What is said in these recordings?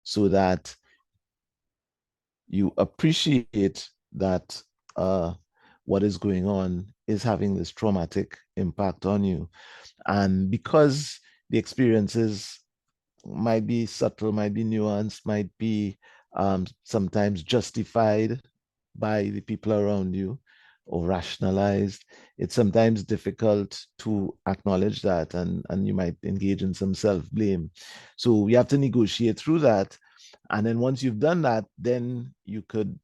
so that you appreciate that what is going on is having this traumatic impact on you. And because the experiences might be subtle, might be nuanced, might be sometimes justified by the people around you or rationalized, it's sometimes difficult to acknowledge that, and you might engage in some self-blame. So you have to negotiate through that. And then once you've done that, then you could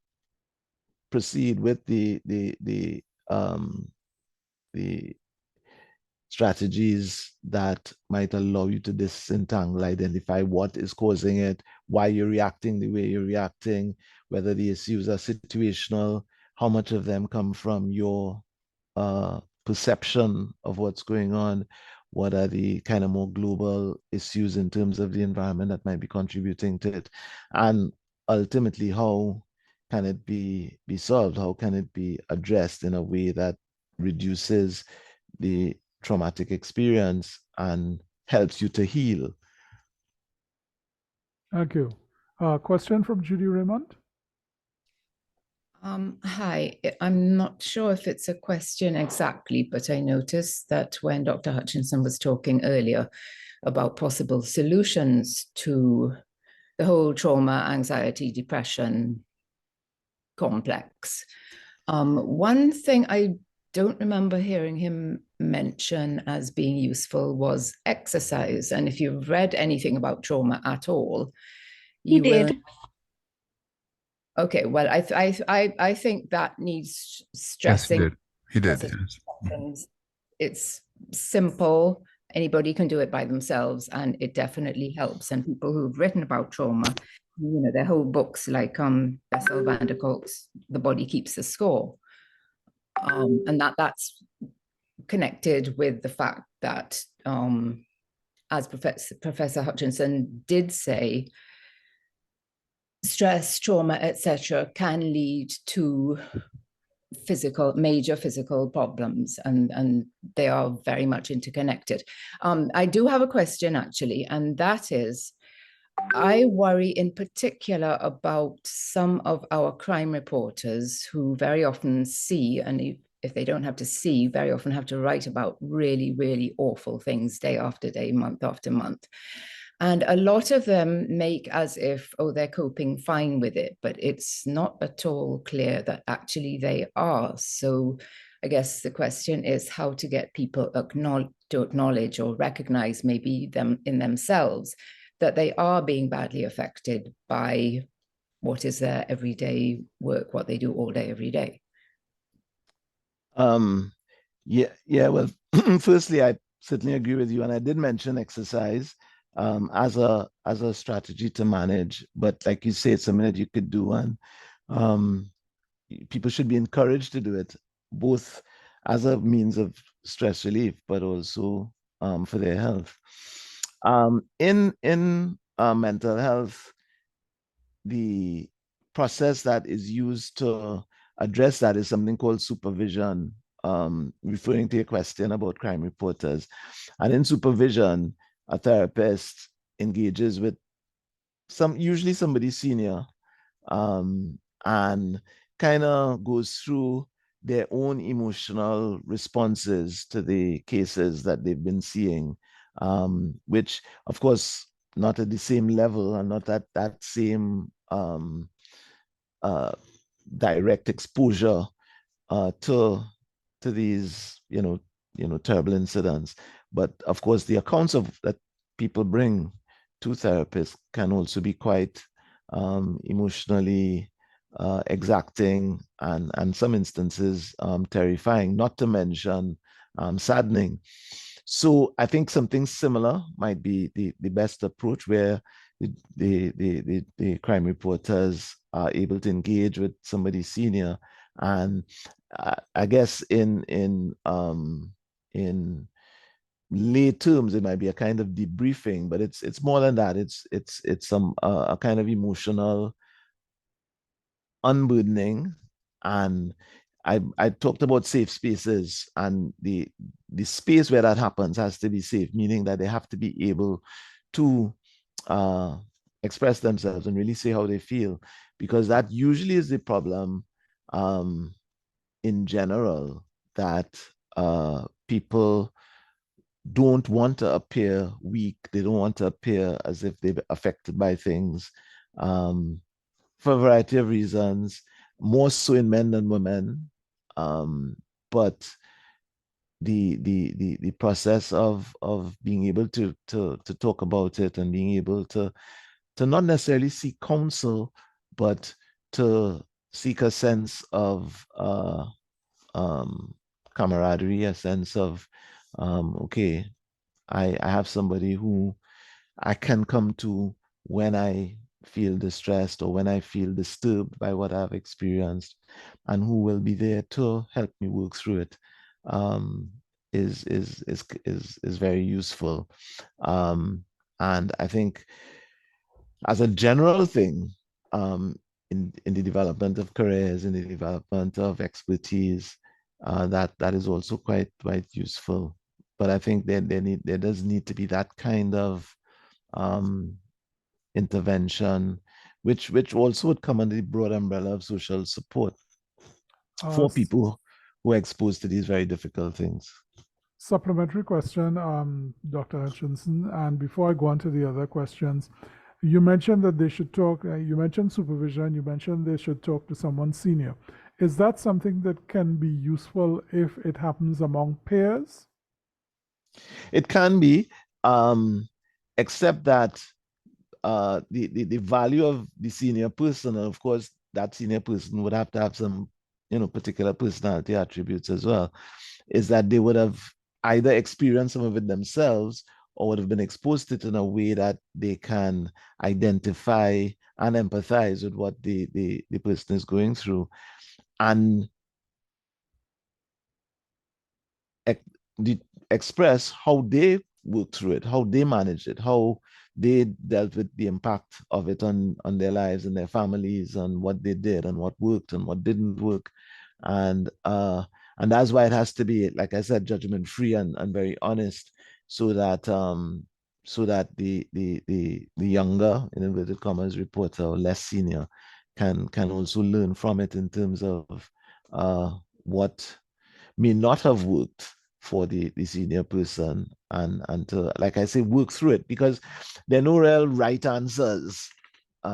proceed with the strategies that might allow you to disentangle, identify what is causing it, why you're reacting the way you're reacting, whether the issues are situational, how much of them come from your perception of what's going on, what are the kind of more global issues in terms of the environment that might be contributing to it, and ultimately how can it be solved, how can it be addressed in a way that reduces the traumatic experience and helps you to heal. Thank you. Question from Judy Raymond. Hi, I'm not sure if it's a question exactly, but I noticed that when Dr. Hutchinson was talking earlier about possible solutions to the whole trauma, anxiety, depression complex, one thing I don't remember hearing him mention as being useful was exercise. And if you've read anything about trauma at all, you did. Okay, well, I think that needs stressing. Yes, he did. Yes. It's simple. Anybody can do it by themselves, and it definitely helps. And people who've written about trauma, you know, their whole books, like Bessel van der Kolk's "The Body Keeps the Score," and that's connected with the fact that, as Professor Hutchinson did say, stress, trauma, etc., can lead to major physical problems, and they are very much interconnected. I do have a question, actually, and that is, I worry in particular about some of our crime reporters who very often see, and if they don't have to see, very often have to write about really, really awful things day after day, month after month. And a lot of them make as if, oh, they're coping fine with it, but it's not at all clear that actually they are. So I guess the question is how to get people to acknowledge or recognize maybe them in themselves that they are being badly affected by what is their everyday work, what they do all day, every day. Well, firstly, I certainly agree with you. And I did mention exercise as a strategy to manage, but like you say, it's something that you could do, and people should be encouraged to do it, both as a means of stress relief, but also for their health. In mental health, the process that is used to address that is something called supervision, referring to your question about crime reporters. And in supervision, a therapist engages with usually somebody senior, and kind of goes through their own emotional responses to the cases that they've been seeing, which, of course, not at the same level and not at that same direct exposure to these, terrible incidents. But of course, the accounts that people bring to therapists can also be quite emotionally exacting, and some instances terrifying, not to mention saddening. So I think something similar might be the best approach, where the crime reporters are able to engage with somebody senior, and I guess in lay terms, it might be a kind of debriefing, but it's more than that. It's some a kind of emotional unburdening. And I talked about safe spaces, and the space where that happens has to be safe, meaning that they have to be able to express themselves and really say how they feel, because that usually is the problem in general, that people don't want to appear weak. They don't want to appear as if they're affected by things for a variety of reasons, more so in men than women. But the process of being able to talk about it and being able to not necessarily seek counsel, but to seek a sense of camaraderie, a sense of okay, I have somebody who I can come to when I feel distressed or when I feel disturbed by what I've experienced, and who will be there to help me work through it, is very useful. And I think, as a general thing, in the development of careers, in the development of expertise, that is also quite useful. But I think there does need to be that kind of intervention, which also would come under the broad umbrella of social support for people who are exposed to these very difficult things. Supplementary question, Dr. Hutchinson, and before I go on to the other questions, you mentioned that they should talk, you mentioned supervision, you mentioned they should talk to someone senior. Is that something that can be useful if it happens among peers? It can be, except that the value of the senior person, and of course, that senior person would have to have some, particular personality attributes as well, is that they would have either experienced some of it themselves or would have been exposed to it in a way that they can identify and empathize with what the person is going through, and express how they worked through it, how they managed it, how they dealt with the impact of it on their lives and their families, and what they did and what worked and what didn't work. And that's why it has to be, like I said, judgment free and very honest, so that the younger, in inverted commas, reporter, or less senior, can also learn from it in terms of what may not have worked for the senior person, and to, like I say, work through it, because there are no real right answers,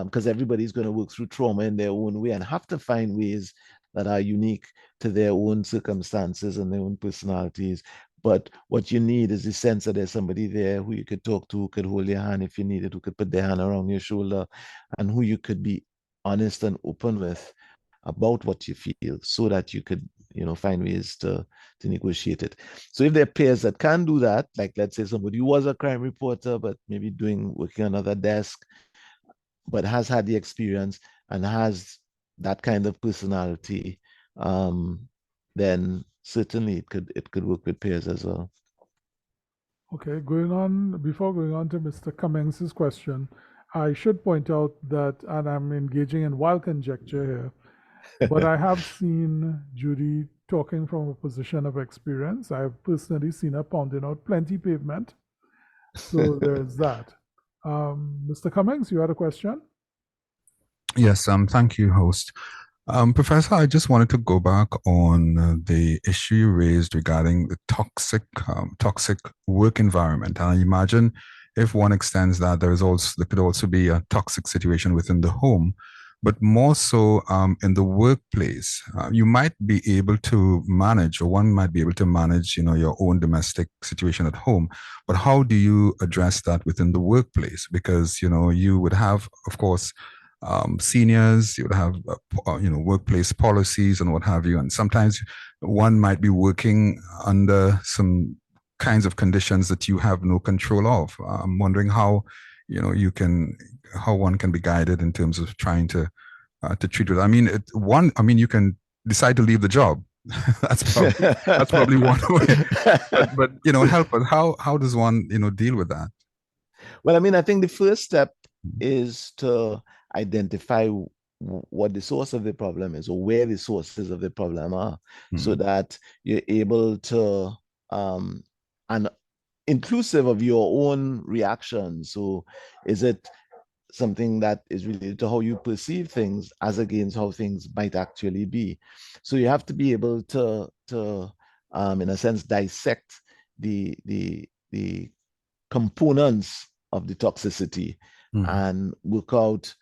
because everybody's going to work through trauma in their own way and have to find ways that are unique to their own circumstances and their own personalities. But what you need is the sense that there's somebody there who you could talk to, who could hold your hand if you needed, who could put their hand around your shoulder, and who you could be honest and open with about what you feel, so that you could, find ways to negotiate it. So if there are peers that can do that, like let's say somebody who was a crime reporter, but maybe working on another desk, but has had the experience and has that kind of personality, then certainly it could work with peers as well. Okay, before going on to Mr. Cummings's question, I should point out that, and I'm engaging in wild conjecture here, but I have seen Judy talking from a position of experience. I've personally seen her pounding out plenty pavement. So there's that. Mr. Cummings, you had a question? Yes, thank you, host. Professor, I just wanted to go back on the issue you raised regarding the toxic work environment. And I imagine if one extends that, there could also be a toxic situation within the home, but more so in the workplace. You might be able to manage, or one might be able to manage, your own domestic situation at home. But how do you address that within the workplace? Because, you would have, of course, seniors, you would have, workplace policies and what have you. And sometimes one might be working under some kinds of conditions that you have no control of. I'm wondering how, how one can be guided in terms of trying to treat it. I mean, you can decide to leave the job. that's probably one way. But help us. How does one, deal with that? Well, I mean, I think the first step is to identify what the source of the problem is, or where the sources of the problem are, so that you're able to, and inclusive of your own reaction. So is it something that is related to how you perceive things as against how things might actually be. So you have to be able to in a sense, dissect the components of the toxicity and work out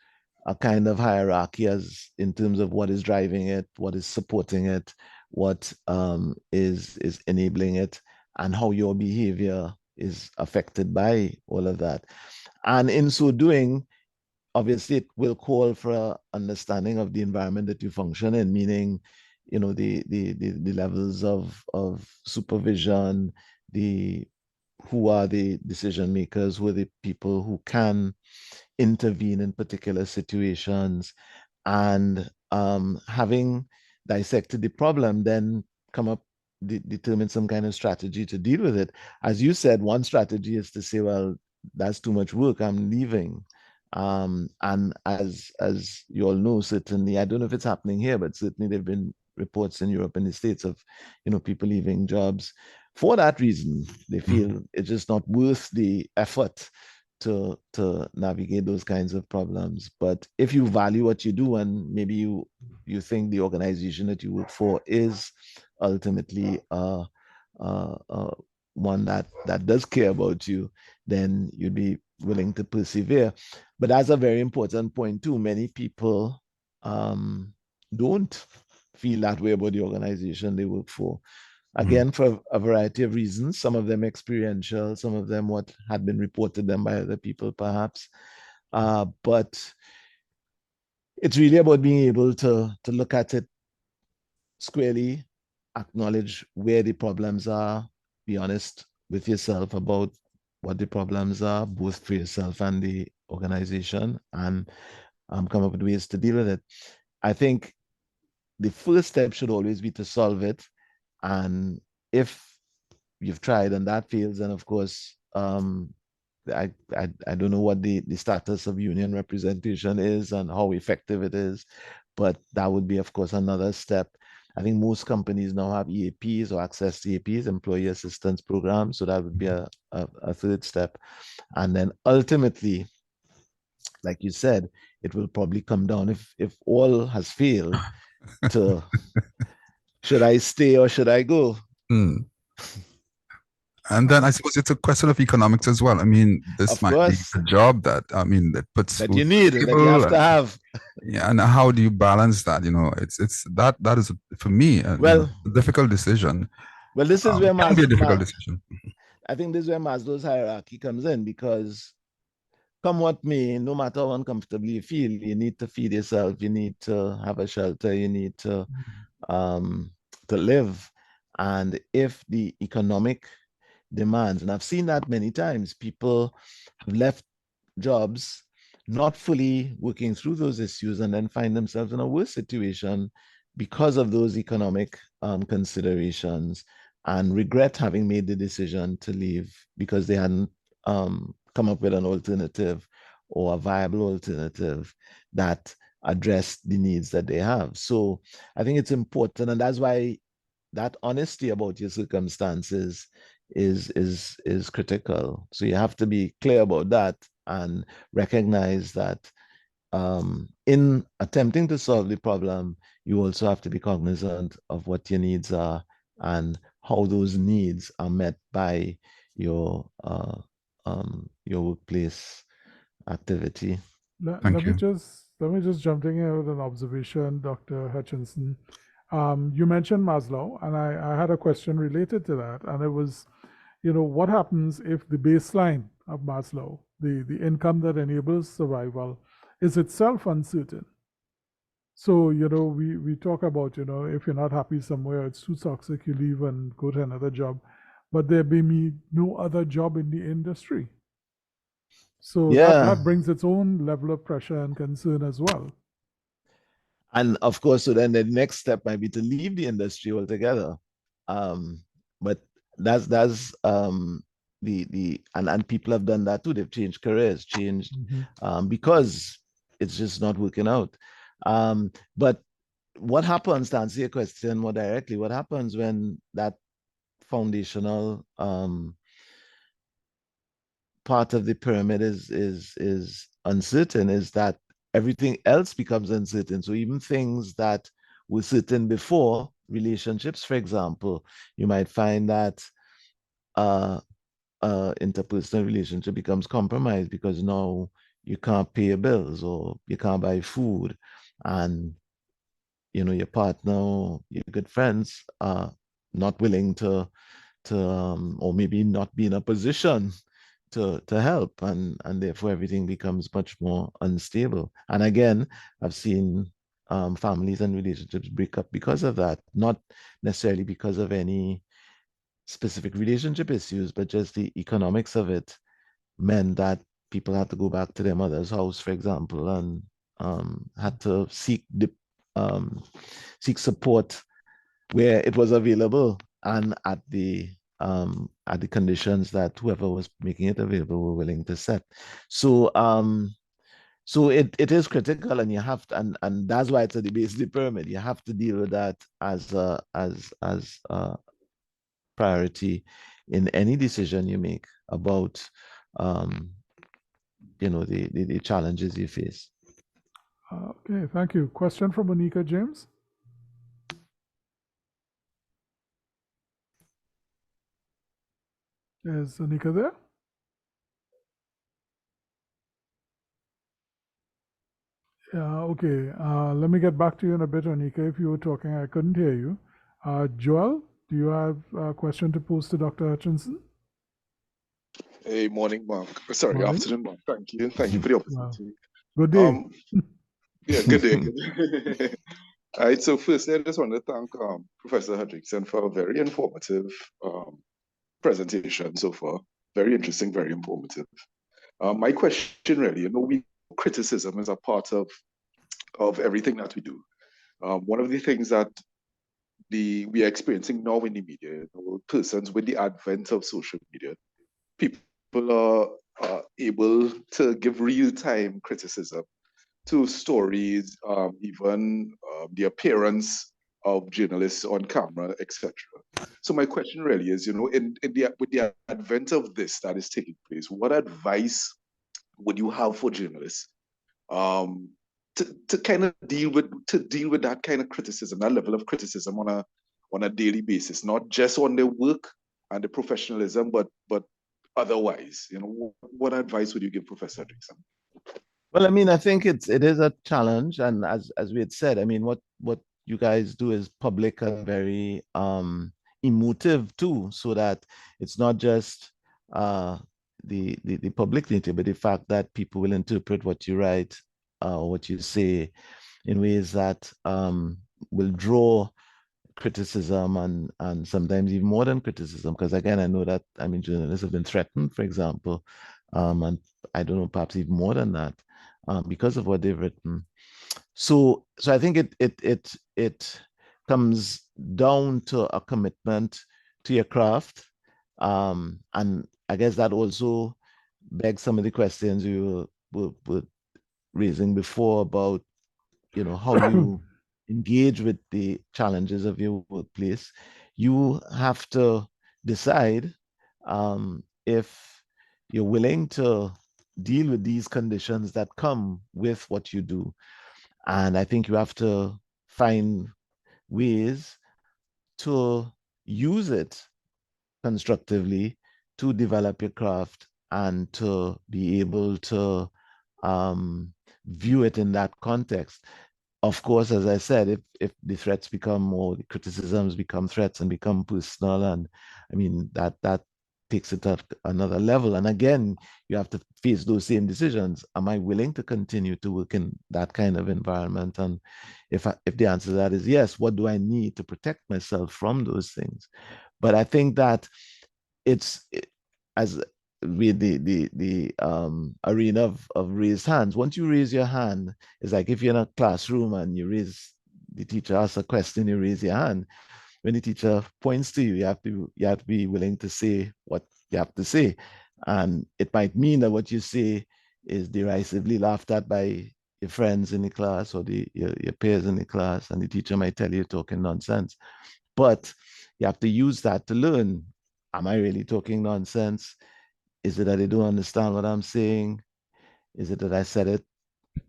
a kind of hierarchy as in terms of what is driving it, what is supporting it, what is enabling it, and how your behavior is affected by all of that. And in so doing, obviously it will call for an understanding of the environment that you function in, meaning, you know, the levels of supervision, the who are the decision makers, who are the people who can intervene in particular situations, and having dissected the problem, then come up, determine some kind of strategy to deal with it. As you said, one strategy is to say, well, that's too much work, I'm leaving. And as you all know, certainly, I don't know if it's happening here, but certainly there have been reports in Europe and the States of, you know, people leaving jobs for that reason. They feel it's just not worth the effort to navigate those kinds of problems. But if you value what you do, and maybe you think the organization that you work for is ultimately one that does care about you, then you'd be willing to persevere. But that's a very important point too. Many people don't feel that way about the organization they work for. Again, for a variety of reasons, some of them experiential, some of them what had been reported them by other people, perhaps. But it's really about being able to look at it squarely, acknowledge where the problems are, be honest with yourself about what the problems are, both for yourself and the organization, and come up with ways to deal with it. I think the first step should always be to solve it. And if you've tried and that fails, then of course, I don't know what the status of union representation is and how effective it is, but that would be, of course, another step. I think most companies now have EAPs or access to EAPs, employee assistance programs. So that would be a third step. And then ultimately, like you said, it will probably come down, if all has failed, to should I stay or should I go? And then I suppose it's a question of economics as well. I mean, this Of might be course. a job that, I mean, that puts That food you on need, the that you have table, to have. yeah, and how do you balance that? You know, it's that is for me, you know, Well, a difficult decision. this is where It can be a difficult decision. I think this is where Maslow's hierarchy comes in, because come what may, no matter how uncomfortably you feel, you need to feed yourself, you need to have a shelter, you need to live. And if the economic demands, and I've seen that many times, people have left jobs not fully working through those issues and then find themselves in a worse situation because of those economic considerations, and regret having made the decision to leave because they hadn't come up with an alternative or a viable alternative that addressed the needs that they have. So I think it's important, and that's why that honesty about your circumstances is critical. So you have to be clear about that and recognize that in attempting to solve the problem, you also have to be cognizant of what your needs are and how those needs are met by your workplace activity. Let Thank me you. just jump in here with an observation, Dr. Hutchinson. You mentioned Maslow, and I had a question related to that, and it was, you know, what happens if the baseline of Maslow, the income that enables survival, is itself uncertain? So, you know, we talk about, you know, if you're not happy somewhere, it's too toxic, you leave and go to another job, but there may be no other job in the industry. So that brings its own level of pressure and concern as well. And of course, so then the next step might be to leave the industry altogether. But that's the and people have done that too. They've changed careers, changed because it's just not working out. But what happens, to answer your question more directly, what happens when that foundational part of the pyramid is uncertain is that everything else becomes uncertain. So even things that were certain before, relationships, for example, you might find that interpersonal relationship becomes compromised because now you can't pay your bills or you can't buy food, and your partner or your good friends are not willing to or maybe not be in a position to help, and therefore everything becomes much more unstable. And again, I've seen families and relationships break up because of that, not necessarily because of any specific relationship issues, but just the economics of it meant that people had to go back to their mother's house, for example, and had to seek support where it was available and at the conditions that whoever was making it available were willing to set. So so it is critical, and you have to, and that's why it's at the base of the pyramid. You have to deal with that as a priority in any decision you make about the challenges you face. Okay, thank you. Question from Monica James. Is Anika there? Yeah, okay. Let me get back to you in a bit, Anika. If you were talking, I couldn't hear you. Joel, do you have a question to pose to Dr. Hutchinson? Hey, morning, Mark. Sorry, Morning. afternoon, Mark. Thank you for the opportunity. Good day. Yeah, good day. All right, so firstly, I just want to thank Professor Hutchinson for a very informative presentation so far. Very interesting, very informative. My question really, criticism is a part of everything that we do. One of the things that we are experiencing now in the media, persons with the advent of social media, people are able to give real-time criticism to stories, even the appearance of journalists on camera, etc. So my question really is, with the advent of this that is taking place, what advice would you have for journalists to kind of deal with that kind of criticism, that level of criticism on a daily basis, not just on their work and the professionalism, but otherwise? What advice would you give Professor Hutchinson? Well, I mean, I think it is a challenge, and as we had said, I mean, what you guys do is public and very emotive too, so that it's not just the public nature, but the fact that people will interpret what you write or what you say in ways that will draw criticism and sometimes even more than criticism. Because again, I know that, I mean, journalists have been threatened, for example, and I don't know, perhaps even more than that, because of what they've written. So I think it comes down to a commitment to your craft, and I guess that also begs some of the questions you were raising before about how you engage with the challenges of your workplace. You have to decide if you're willing to deal with these conditions that come with what you do. And I think you have to find ways to use it constructively to develop your craft and to be able to view it in that context. Of course, as I said, if the threats become more, the criticisms become threats and become personal, and I mean that takes it up another level. And again, you have to face those same decisions. Am I willing to continue to work in that kind of environment? And if the answer to that is yes, what do I need to protect myself from those things? But I think that as with the arena of raised hands. Once you raise your hand, it's like if you're in a classroom and the teacher asks a question, you raise your hand. When the teacher points to you, you have to be willing to say what you have to say. And it might mean that what you say is derisively laughed at by your friends in the class or your peers in the class, and the teacher might tell you you're talking nonsense. But you have to use that to learn. Am I really talking nonsense? Is it that they don't understand what I'm saying? Is it that I said it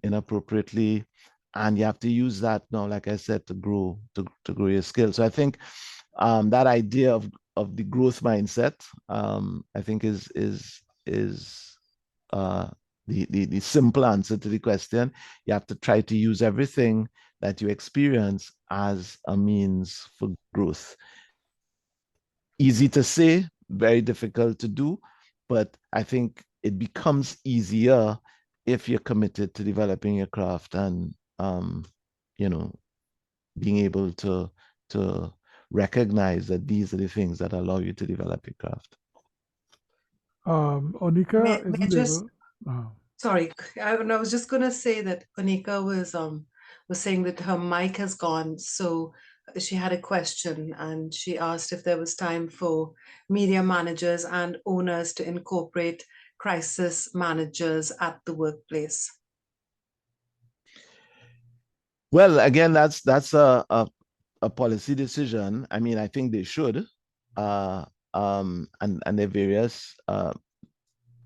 inappropriately? And you have to use that now, like I said, to grow your skills. So I think that idea of the growth mindset, I think is the simple answer to the question. You have to try to use everything that you experience as a means for growth. Easy to say, very difficult to do, but I think it becomes easier if you're committed to developing your craft and being able to recognize that these are the things that allow you to develop your craft. Onika isn't able. Sorry, I was just going to say that Onika was saying that her mic has gone, so she had a question and she asked if there was time for media managers and owners to incorporate crisis managers at the workplace. Well, again, that's a policy decision. I mean, I think they should, and there are various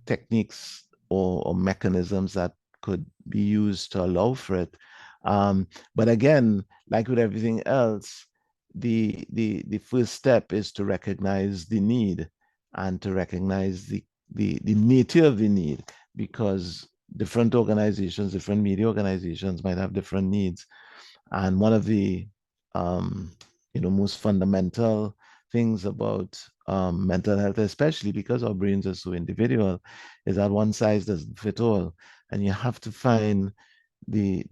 techniques or mechanisms that could be used to allow for it. But again, like with everything else, the first step is to recognize the need and to recognize the nature of the need, because different organizations, different media organizations might have different needs. And one of the most fundamental things about mental health, especially because our brains are so individual, is that one size doesn't fit all, and you have to find the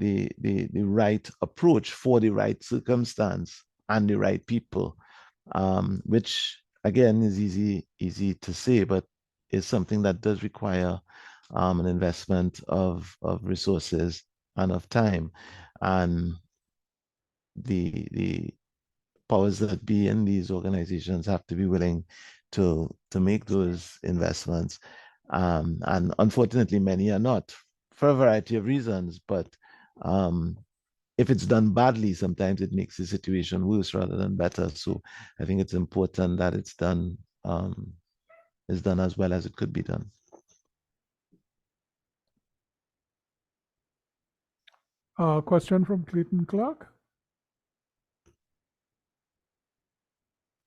right approach for the right circumstance and the right people, which again is easy to say, but is something that does require an investment of resources and of time. And the powers that be in these organizations have to be willing to make those investments. And unfortunately, many are not, for a variety of reasons. But if it's done badly, sometimes it makes the situation worse rather than better. So I think it's important that it's done as well as it could be done. Question from Clayton Clark.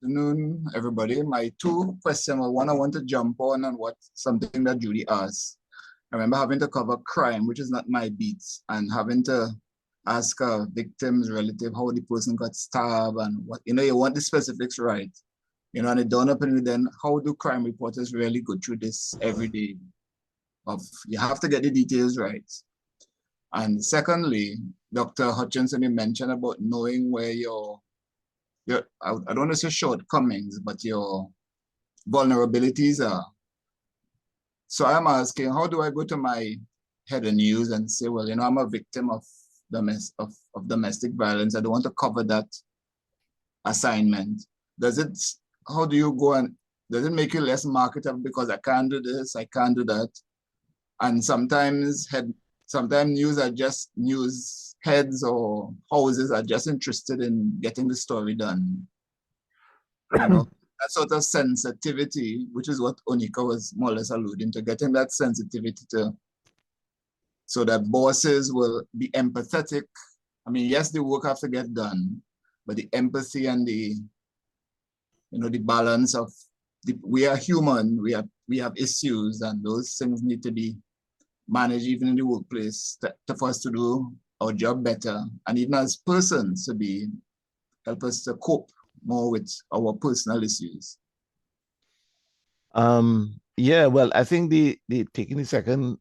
Good afternoon, everybody. My two questions. One, I want to jump on what something that Judy asked. I remember having to cover crime, which is not my beat, and having to ask a victim's relative how the person got stabbed and what, you want the specifics right. And it dawned upon me then, how do crime reporters really go through this every day? You have to get the details right. And secondly, Dr. Hutchinson, you mentioned about knowing where I don't want to say shortcomings, but your vulnerabilities are. So I'm asking, how do I go to my head of news and say, well, I'm a victim of domestic violence. I don't want to cover that assignment. How do you go and, does it make you less marketable because I can't do this, I can't do that? And sometimes news are just news heads or houses are just interested in getting the story done. That sort of sensitivity, which is what Onika was more or less alluding to, getting that sensitivity so that bosses will be empathetic. I mean, yes, the work has to get done, but the empathy and the balance of we are human, we have issues, and those things need to be managed even in the workplace for us to do our job better, and even as persons to help us to cope more with our personal issues. Yeah, well, I think the taking the second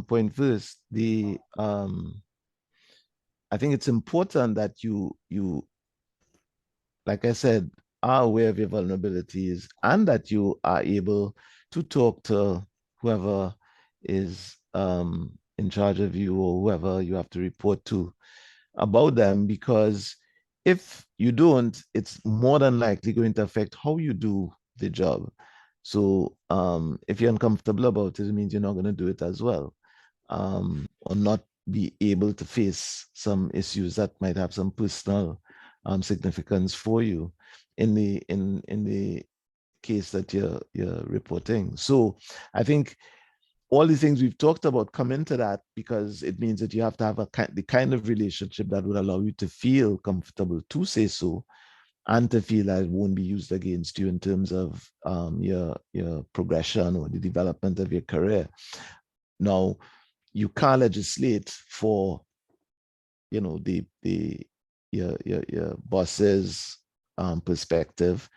point first, I think it's important that you like I said, are aware of your vulnerabilities and that you are able to talk to whoever is in charge of you or whoever you have to report to about them, because if you don't, it's more than likely going to affect how you do the job. So if you're uncomfortable about it, it means you're not going to do it as well, or not be able to face some issues that might have some personal significance for you. In the case that you're reporting. So I think all the things we've talked about come into that, because it means that you have to have the kind of relationship that would allow you to feel comfortable to say so, and to feel that it won't be used against you in terms of your progression or the development of your career. Now, you can't legislate for, you know, your boss's perspective,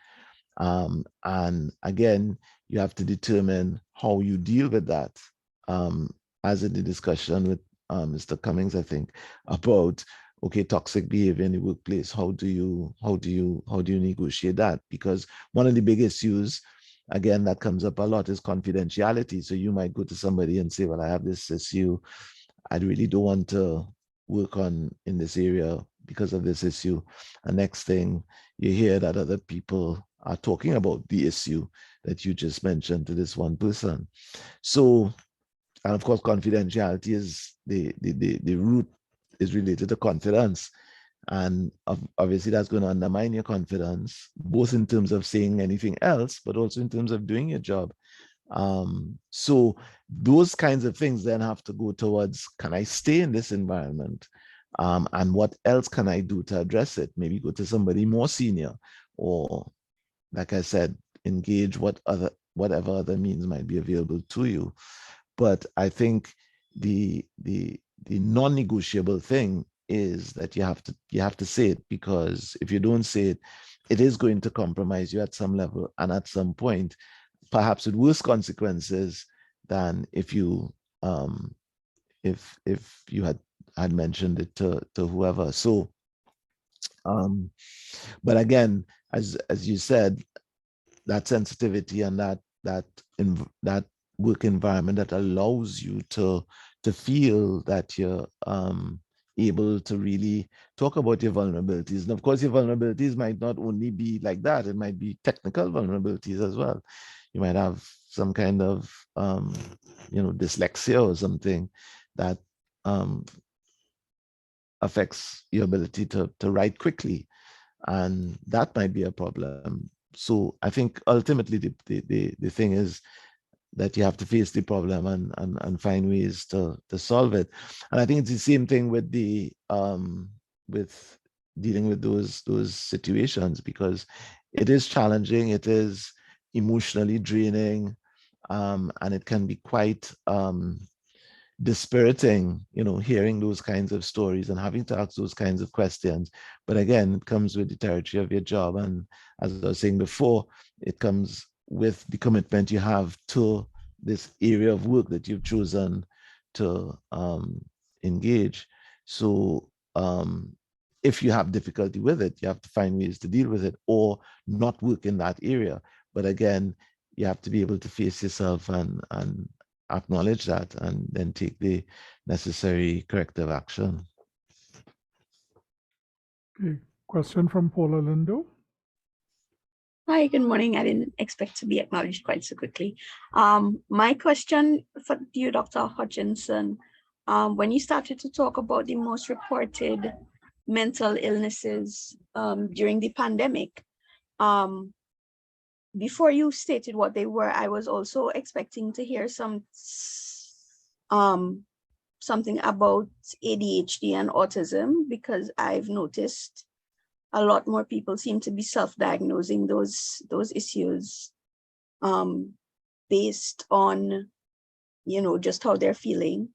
and again, you have to determine how you deal with that, as in the discussion with Mr. Cummings, I think, about, okay, toxic behavior in the workplace. How do you negotiate that? Because one of the big issues, again, that comes up a lot is confidentiality. So you might go to somebody and say, well, I have this issue. I really don't want to work in this area because of this issue. And next thing you hear that other people are talking about the issue that you just mentioned to this one person. So, and of course, confidentiality is the root is related to confidence. And obviously that's going to undermine your confidence, both in terms of saying anything else, but also in terms of doing your job. So those kinds of things then have to go towards, can I stay in this environment? And what else can I do to address it? Maybe go to somebody more senior, or, like I said, engage whatever other means might be available to you. But I think the non-negotiable thing is that you have to say it, because if you don't say it, it is going to compromise you at some level, and at some point, perhaps with worse consequences than if you had mentioned it to whoever. So, but again, as you said, that sensitivity and that work environment that allows you to feel that you're able to really talk about your vulnerabilities. And of course, your vulnerabilities might not only be like that, it might be technical vulnerabilities as well. You might have some kind of dyslexia or something that affects your ability to write quickly, and that might be a problem. So I think ultimately the thing is that you have to face the problem and find ways to solve it. And I think it's the same thing with with dealing with those situations, because it is challenging, it is emotionally draining, and it can be quite dispiriting, hearing those kinds of stories and having to ask those kinds of questions. But again, it comes with the territory of your job. And as I was saying before, it comes with the commitment you have to this area of work that you've chosen to engage. So if you have difficulty with it, you have to find ways to deal with it or not work in that area. But again, you have to be able to face yourself and acknowledge that, and then take the necessary corrective action. Okay, question from Paula Lindo. Hi, good morning. I didn't expect to be acknowledged quite so quickly. My question for you, Dr. Hutchinson, when you started to talk about the most reported mental illnesses during the pandemic, before you stated what they were, I was also expecting to hear something about ADHD and autism, because I've noticed a lot more people seem to be self-diagnosing those issues based on, just how they're feeling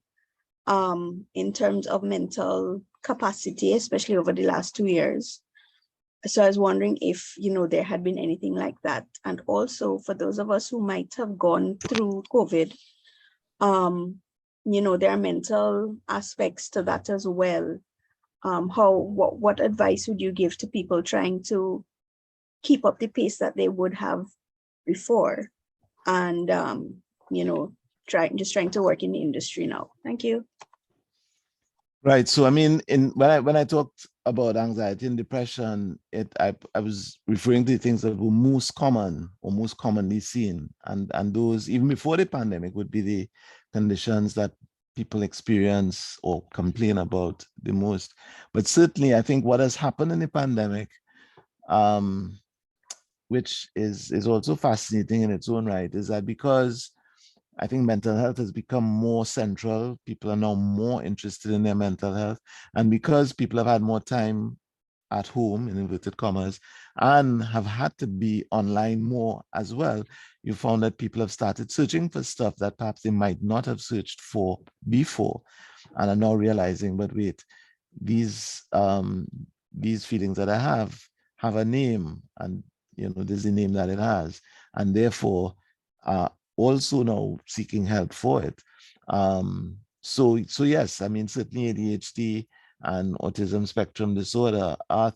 in terms of mental capacity, especially over the last 2 years. So I was wondering if, there had been anything like that. And also for those of us who might have gone through COVID, there are mental aspects to that as well. What advice would you give to people trying to keep up the pace that they would have before, and trying to work in the industry now? Thank you. Right. So I mean, when I talked about anxiety and depression, I was referring to things that were most common or most commonly seen, and those even before the pandemic would be the conditions that people experience or complain about the most. But certainly, I think what has happened in the pandemic which is also fascinating in its own right, is that because I think mental health has become more central, people are now more interested in their mental health, and because people have had more time at home, in inverted commas, and have had to be online more as well, you found that people have started searching for stuff that perhaps they might not have searched for before, and are now realizing, but wait, these feelings that I have a name, and this is the name that it has, and therefore also now seeking help for it. So yes, I mean, certainly ADHD and autism spectrum disorder are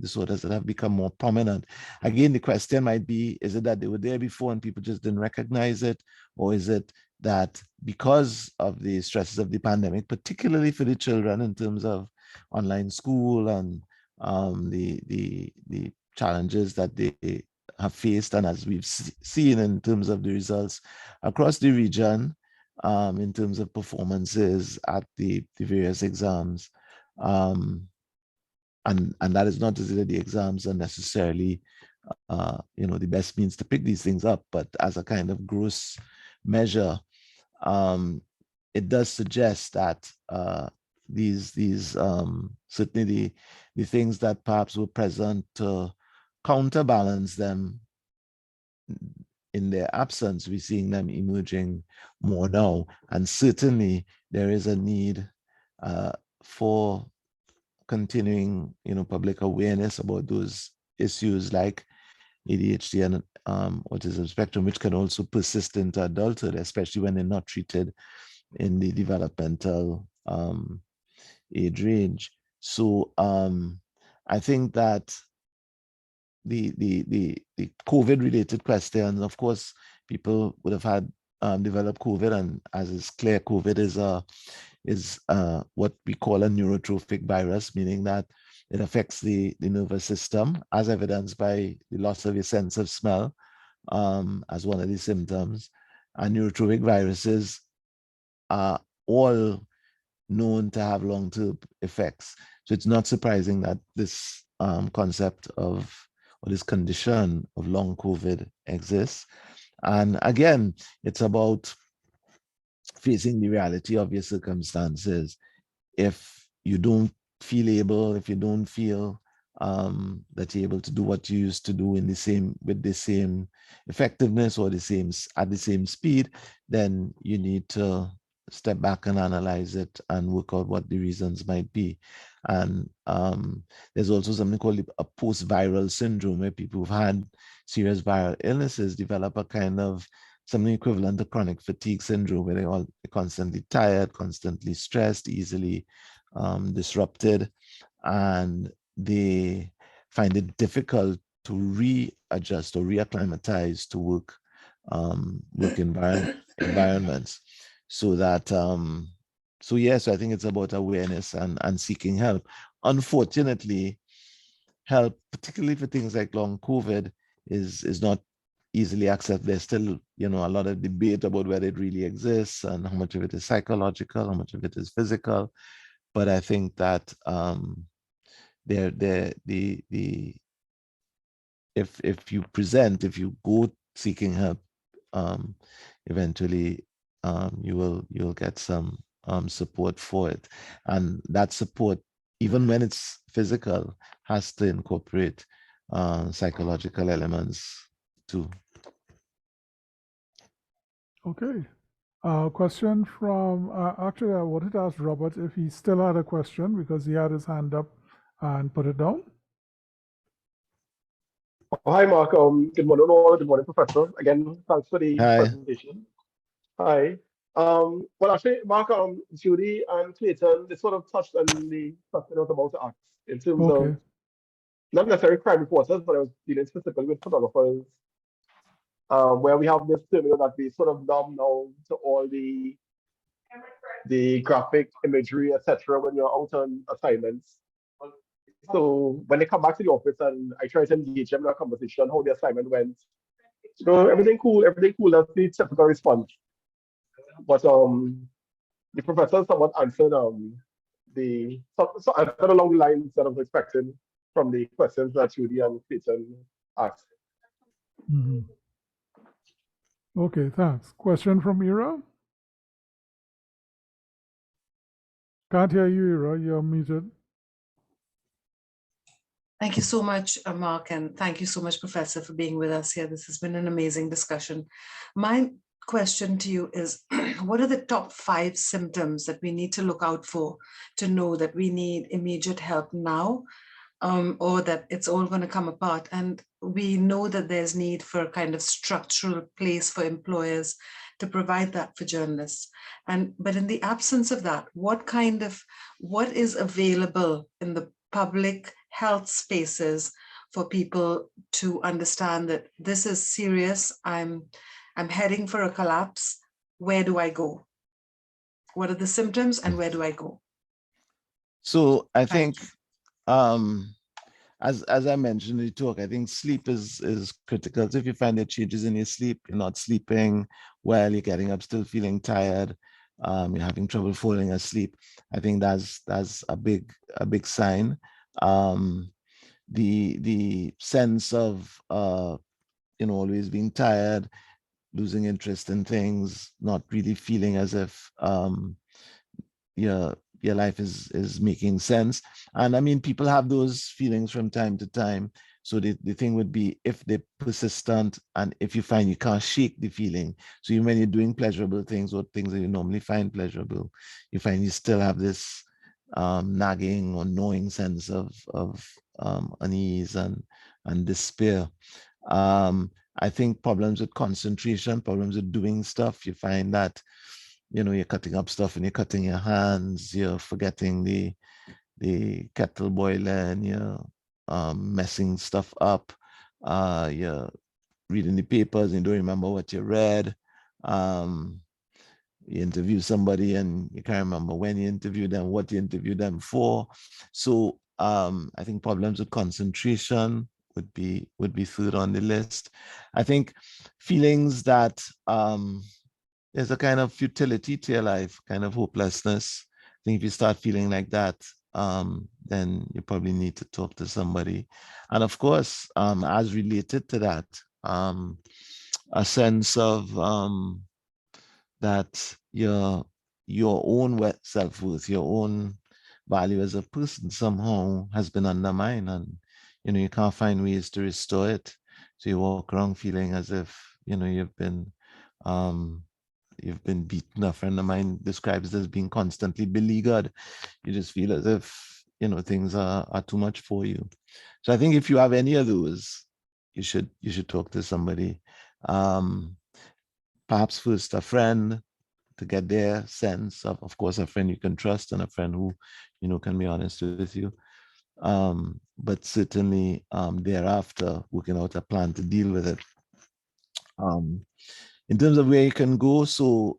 disorders that have become more prominent. Again, the question might be, is it that they were there before and people just didn't recognize it? Or is it that because of the stresses of the pandemic, particularly for the children in terms of online school and the challenges that they have faced, and as we've seen in terms of the results across the region, in terms of performances at the various exams, and that is not to say that the exams are necessarily the best means to pick these things up, but as a kind of gross measure, it does suggest that these certainly the things that perhaps were present to counterbalance them in their absence, we're seeing them emerging more now. And certainly there is a need for continuing, public awareness about those issues like ADHD and autism spectrum, which can also persist into adulthood, especially when they're not treated in the developmental age range. So I think that the COVID related questions, of course, people would have had developed COVID, and as is clear, COVID is what we call a neurotrophic virus, meaning that it affects the nervous system, as evidenced by the loss of your sense of smell as one of the symptoms. And neurotrophic viruses are all known to have long-term effects. So it's not surprising that this concept of, or this condition of long COVID exists. And again, it's about facing the reality of your circumstances. If you don't feel able, if you don't feel that you're able to do what you used to do with the same effectiveness or at the same speed, then you need to step back and analyze it and work out what the reasons might be. And there's also something called a post-viral syndrome, where people who've had serious viral illnesses develop a kind of something equivalent to chronic fatigue syndrome, where they're constantly tired, constantly stressed, easily disrupted, and they find it difficult to readjust or reacclimatize to work environments. So that so yes, I think it's about awareness and seeking help. Unfortunately, help, particularly for things like long COVID, is not easily accessed. There's still, a lot of debate about whether it really exists and how much of it is psychological, how much of it is physical. But I think that if you go seeking help, eventually you'll get some support for it, and that support, even when it's physical, has to incorporate psychological elements too. Okay. Question from, actually, I wanted to ask Robert if he still had a question, because he had his hand up and put it down. Hi, Mark. Good morning, all. Good morning, Professor. Again, thanks for the presentation. Hi. Well, actually, Mark, Judy and Clayton, they sort of touched on the question I was about to ask in terms of not necessarily crime reporters, but I was dealing specifically with photographers, where we have this terminal that we sort of numb now to all the graphic imagery, etc. when you're out on assignments. So when they come back to the office and I try to engage them in a conversation on how the assignment went, so everything cool, that's the typical response. But the professor somewhat answered answered along the lines that I was expecting from the questions that Judy and Clayton asked. Mm-hmm. Okay, thanks. Question from Ira? Can't hear you, Ira. You're muted. Thank you so much, Mark, and thank you so much, Professor, for being with us here. This has been an amazing discussion. My question to you is, what are the top 5 symptoms that we need to look out for to know that we need immediate help now, or that it's all going to come apart? And we know that there's need for a kind of structural place for employers to provide that for journalists. But in the absence of that, what is available in the public health spaces for people to understand that this is serious? I'm heading for a collapse. Where do I go? What are the symptoms and where do I go? So I think, as I mentioned in the talk, I think sleep is critical. So if you find that changes in your sleep, you're not sleeping well, you're getting up still feeling tired, you're having trouble falling asleep, I think that's a big sign. The sense of always being tired, losing interest in things, not really feeling as if your life is making sense. And I mean, people have those feelings from time to time. So the thing would be, if they're persistent and if you find you can't shake the feeling, so even when you're doing pleasurable things or things that you normally find pleasurable, you find you still have this nagging or gnawing sense of unease and despair. I think problems with concentration, problems with doing stuff, you find that you're cutting up stuff and you're cutting your hands, you're forgetting the kettle boiling, you're messing stuff up, you're reading the papers and you don't remember what you read. You interview somebody and you can't remember when you interviewed them, what you interviewed them for. So I think problems with concentration would be third on the list. I think feelings that there's a kind of futility to your life, kind of hopelessness. I think if you start feeling like that, then you probably need to talk to somebody. And of course, as related to that, a sense of that your own self-worth, your own value as a person somehow has been undermined, and you can't find ways to restore it. So you walk around feeling as if you've been beaten. A friend of mine describes it as being constantly beleaguered. You just feel as if things are too much for you. So I think if you have any of those, you should talk to somebody. Perhaps first a friend, to get their sense of course, a friend you can trust and a friend who can be honest with you. But certainly thereafter, working out a plan to deal with it. In terms of where you can go, so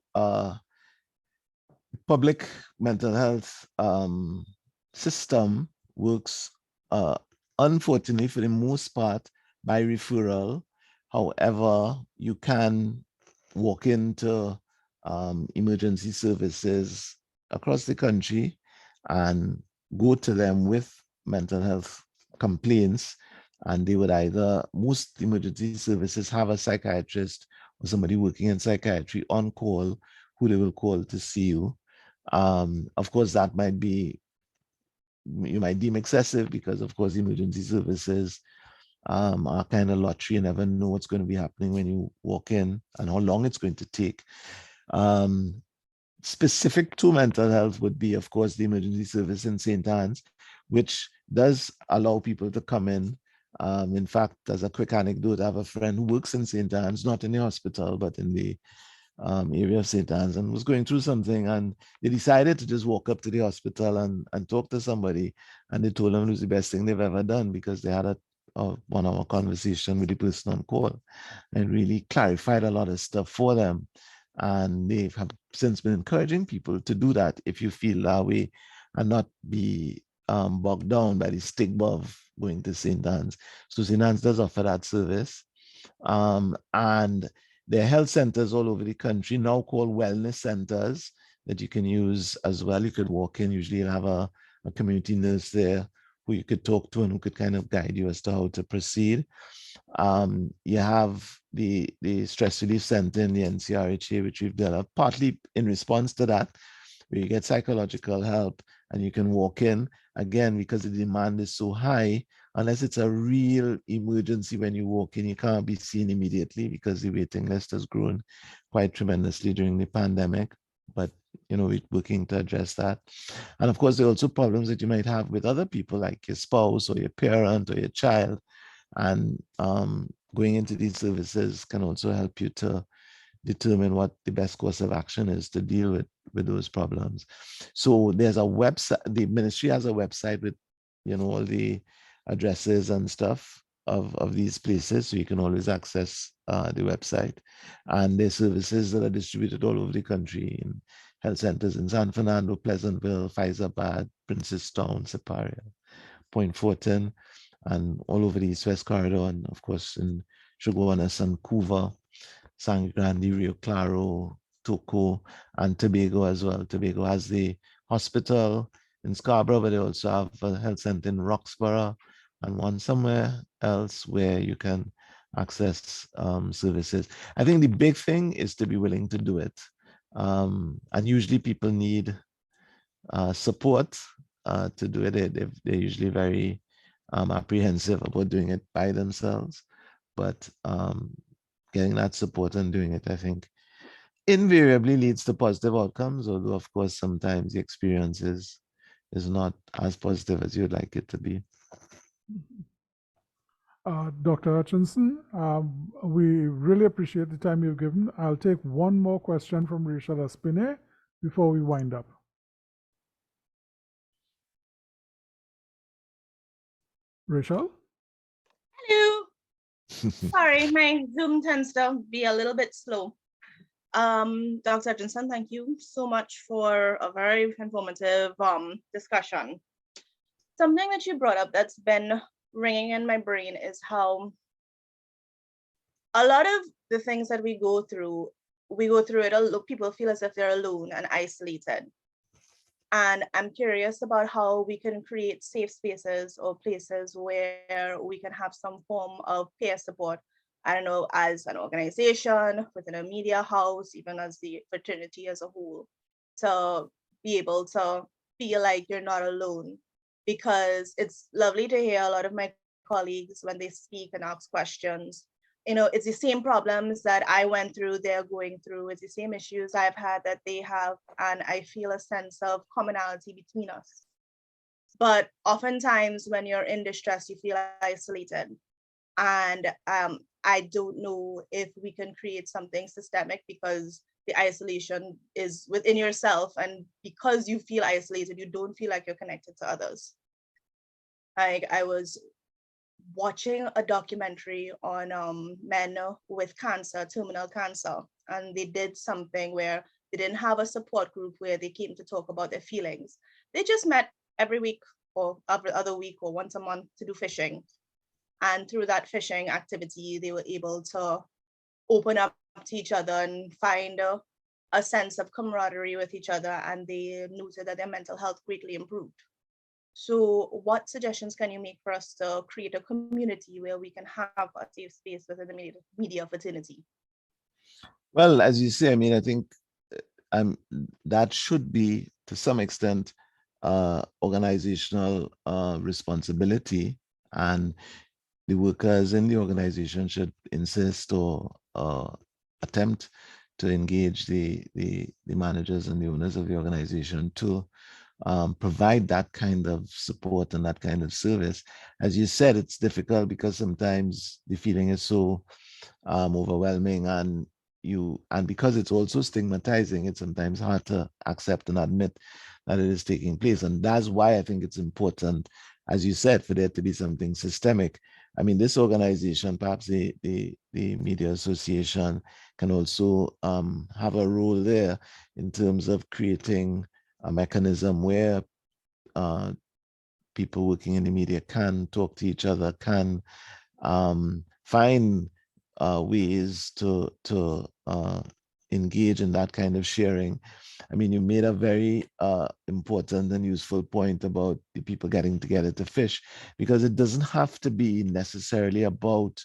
public mental health system works, unfortunately, for the most part, by referral. However, you can walk into emergency services across the country and go to them with mental health complaints, and they would most emergency services have a psychiatrist or somebody working in psychiatry on call who they will call to see you. Of course, that you might deem excessive, because of course emergency services are kind of lottery. You never know what's going to be happening when you walk in and how long it's going to take. Specific to mental health would be, of course, the emergency service in St. Anne's, which does allow people to come in. In fact, as a quick anecdote, I have a friend who works in St. Anne's, not in the hospital, but in the area of St. Anne's, and was going through something, and they decided to just walk up to the hospital and talk to somebody, and they told them it was the best thing they've ever done, because they had a 1-hour conversation with the person on call and really clarified a lot of stuff for them. And they have since been encouraging people to do that if you feel that way, and not be bogged down by the stigma of going to St. Anne's. So St. Anne's does offer that service. And there are health centers all over the country now called wellness centers that you can use as well. You could walk in, usually you'll have a community nurse there who you could talk to and who could kind of guide you as to how to proceed. You have the stress relief center in the NCRHA, which we've developed partly in response to that, where you get psychological help and you can walk in. Again, because the demand is so high, unless it's a real emergency when you walk in, you can't be seen immediately because the waiting list has grown quite tremendously during the pandemic. But we're working to address that. And of course, there are also problems that you might have with other people, like your spouse or your parent or your child. And going into these services can also help you to determine what the best course of action is to deal with those problems. So there's a website, the ministry has a website with, all the addresses and stuff of these places. So you can always access the website. And there's services that are distributed all over the country in health centers in San Fernando, Pleasantville, Faizabad, Princestown, Siparia, Point Fortin, and all over the East-West corridor, and of course in Chaguanas and Couva, Sangre Grande, Rio Claro, Toco, and Tobago as well. Tobago has the hospital in Scarborough, but they also have a health center in Roxborough and one somewhere else where you can access services. I think the big thing is to be willing to do it. And usually people need support to do it. They're usually very apprehensive about doing it by themselves, but getting that support and doing it, I think, invariably leads to positive outcomes, although of course sometimes the experience is not as positive as you'd like it to be. Dr. Hutchinson, we really appreciate the time you've given. I'll take one more question from Rachel Espine before we wind up. Rachel? Hello. Sorry, my Zoom tends to be a little bit slow. Dr. Hutchinson, thank you so much for a very informative discussion. Something that you brought up that's been ringing in my brain is how a lot of the things that we go through it, people feel as if they're alone and isolated. And I'm curious about how we can create safe spaces or places where we can have some form of peer support. I don't know, as an organization, within a media house, even as the fraternity as a whole, to be able to feel like you're not alone. Because it's lovely to hear a lot of my colleagues when they speak and ask questions. It's the same problems that I went through, they're going through. It's the same issues I've had that they have. And I feel a sense of commonality between us. But oftentimes when you're in distress, you feel isolated. And I don't know if we can create something systemic, because the isolation is within yourself. And because you feel isolated, you don't feel like you're connected to others. Like, I was watching a documentary on men with cancer, terminal cancer, and they did something where they didn't have a support group where they came to talk about their feelings. They just met every week or every other week or once a month to do fishing. And through that fishing activity, they were able to open up to each other and find a sense of camaraderie with each other, and they noted that their mental health greatly improved. So what suggestions can you make for us to create a community where we can have a safe space within the media fraternity? Well, as you say, I mean, I think that should be, to some extent, organizational responsibility, and the workers in the organization should insist or attempt to engage the managers and the owners of the organization to provide that kind of support and that kind of service. As you said, it's difficult because sometimes the feeling is so overwhelming, and because it's also stigmatizing, it's sometimes hard to accept and admit that it is taking place. And that's why I think it's important, as you said, for there to be something systemic. I mean, this organization, perhaps the Media Association, can also have a role there in terms of creating a mechanism where people working in the media can talk to each other, can find ways to engage in that kind of sharing. I mean, you made a very important and useful point about the people getting together to fish, because it doesn't have to be necessarily about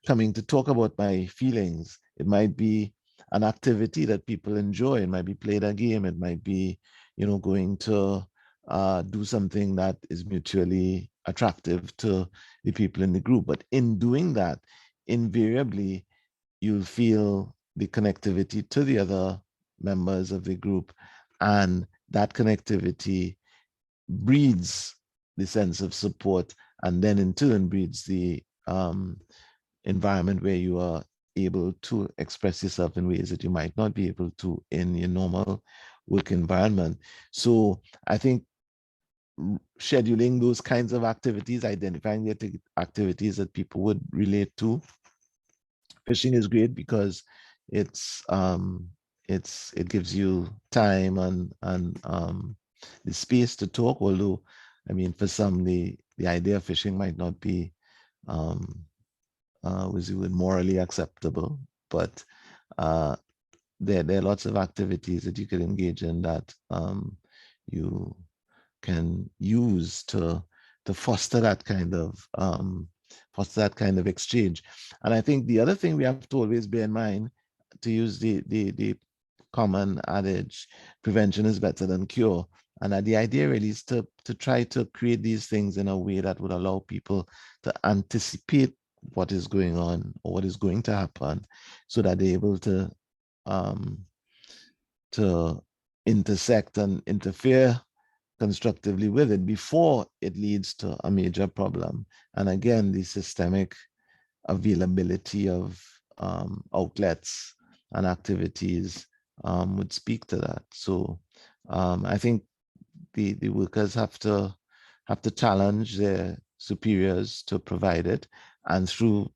coming to talk about my feelings. It might be an activity that people enjoy. It might be playing a game. It might be, going to do something that is mutually attractive to the people in the group. But in doing that, invariably, you'll feel the connectivity to the other members of the group, and that connectivity breeds the sense of support, and then in turn breeds the environment where you are able to express yourself in ways that you might not be able to in your normal work environment. So I think scheduling those kinds of activities, identifying the activities that people would relate to. Fishing is great because it gives you time and the space to talk. Although, I mean, for some, the idea of fishing might not be was morally acceptable, but there are lots of activities that you could engage in that you can use to foster that kind of exchange. And I think the other thing we have to always bear in mind, to use the common adage, prevention is better than cure. And the idea really is to try to create these things in a way that would allow people to anticipate what is going on or what is going to happen, so that they're able to intersect and interfere constructively with it before it leads to a major problem. And again, the systemic availability of outlets and activities would speak to that. So I think the workers have to challenge their superiors to provide it, and through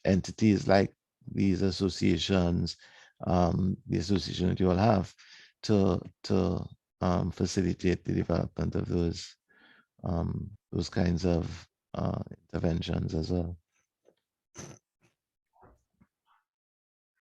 entities like these associations, the association that you all have, to facilitate the development of those kinds of interventions as well.